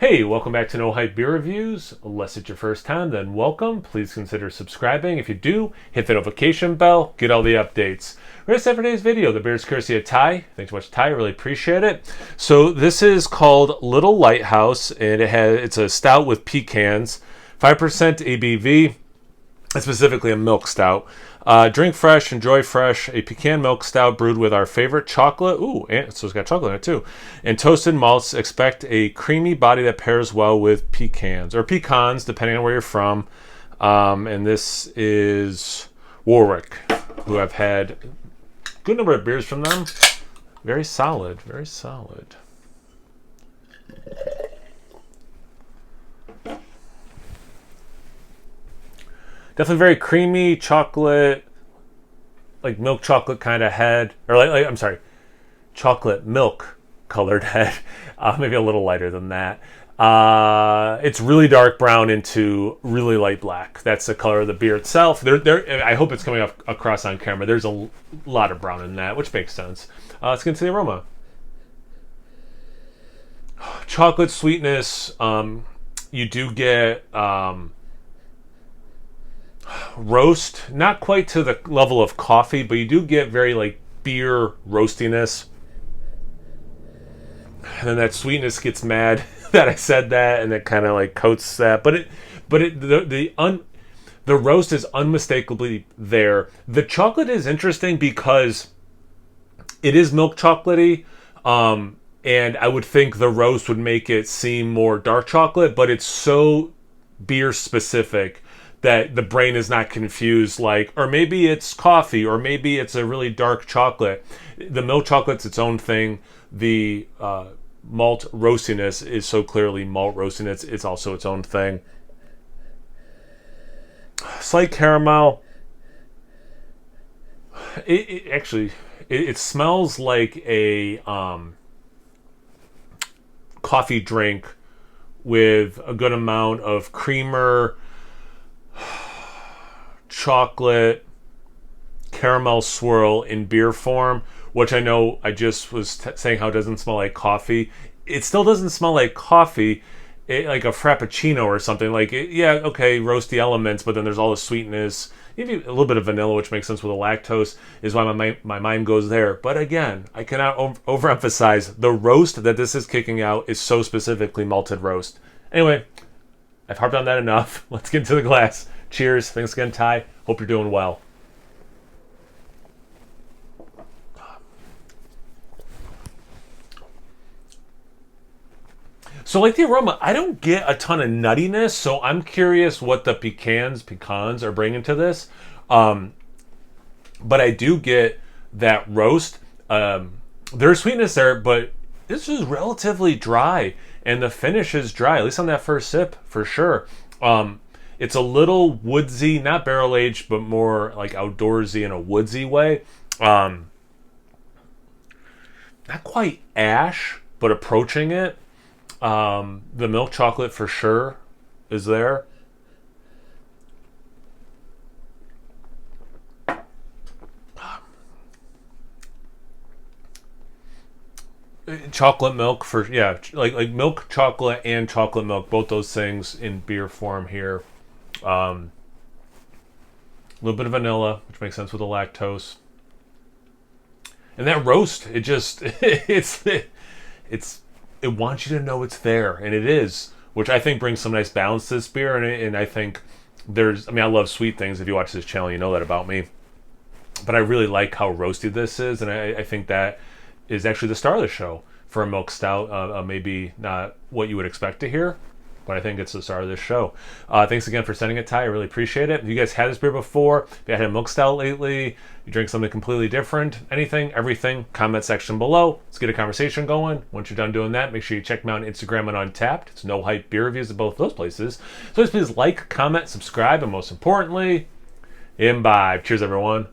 Hey, welcome back to No Hype Beer Reviews. Unless it's your first time, then welcome. Please consider subscribing. If you do, hit the notification bell, get all the updates. We're going to start today's video. The beer is courtesy of Ty. Thanks so much, Ty. I really appreciate it. So this is called Little Lighthouse, and it's a stout with pecans, 5% ABV. It's specifically a milk stout. Drink fresh, enjoy fresh. A pecan milk stout brewed with our favorite chocolate. Ooh, and so it's got chocolate in it too. And toasted malts. Expect a creamy body that pairs well with pecans or pecans, depending on where you're from. And this is Warwick, who I've had a good number of beers from them. Very solid, very solid. Definitely very creamy chocolate, like milk chocolate kind of head, or I'm sorry, chocolate milk colored head. Maybe a little lighter than that. It's really dark brown into really light black. That's the color of the beer itself. I hope it's coming across on camera. There's a lot of brown in that, which makes sense. Let's get into the aroma. Chocolate sweetness. You do get roast, not quite to the level of coffee, but you do get very like beer roastiness, and then that sweetness gets mad that I said that, and it kind of like coats that. The roast is unmistakably there. The chocolate is interesting because it is milk chocolatey, and I would think the roast would make it seem more dark chocolate, but it's so beer specific that the brain is not confused, like, or maybe it's coffee, or maybe it's a really dark chocolate. The milk chocolate's its own thing. The malt roastiness is so clearly malt roastiness. It's also its own thing. Slight caramel. It smells like a coffee drink with a good amount of creamer, chocolate, caramel swirl in beer form, which I know I just was saying how it doesn't smell like coffee. It still doesn't smell like coffee, like a frappuccino or something. Like, yeah, okay, roasty elements, but then there's all the sweetness, maybe a little bit of vanilla, which makes sense with the lactose, is why my mind goes there. But again, I cannot overemphasize the roast that this is kicking out is so specifically malted roast. Anyway, I've harped on that enough. Let's get into the glass. Cheers. Thanks again, Ty. Hope you're doing well. So like the aroma, I don't get a ton of nuttiness, so I'm curious what the pecans are bringing to this. But I do get that roast. There's sweetness there, but this is relatively dry, and the finish is dry, at least on that first sip, for sure. It's a little woodsy, not barrel-aged, but more like outdoorsy in a woodsy way. Not quite ash, but approaching it. The milk chocolate for sure is there. Chocolate milk for, yeah, like milk chocolate and chocolate milk, both those things in beer form here. A little bit of vanilla, which makes sense with the lactose. And that roast, it just it wants you to know it's there, and it is, which I think brings some nice balance to this beer. And I think I love sweet things. If you watch this channel, you know that about me. But I really like how roasty this is, and I think that is actually the star of the show for a milk stout. Maybe not what you would expect to hear, but I think it's the star of this show. Thanks again for sending it, Ty. I really appreciate it. If you guys had this beer before, if you had a milk stout lately, you drink something completely different, anything, everything, comment section below. Let's get a conversation going. Once you're done doing that, make sure you check me out on Instagram and Untappd. It's No Hype Beer Reviews at both those places. So please like, comment, subscribe, and most importantly, imbibe. Cheers, everyone.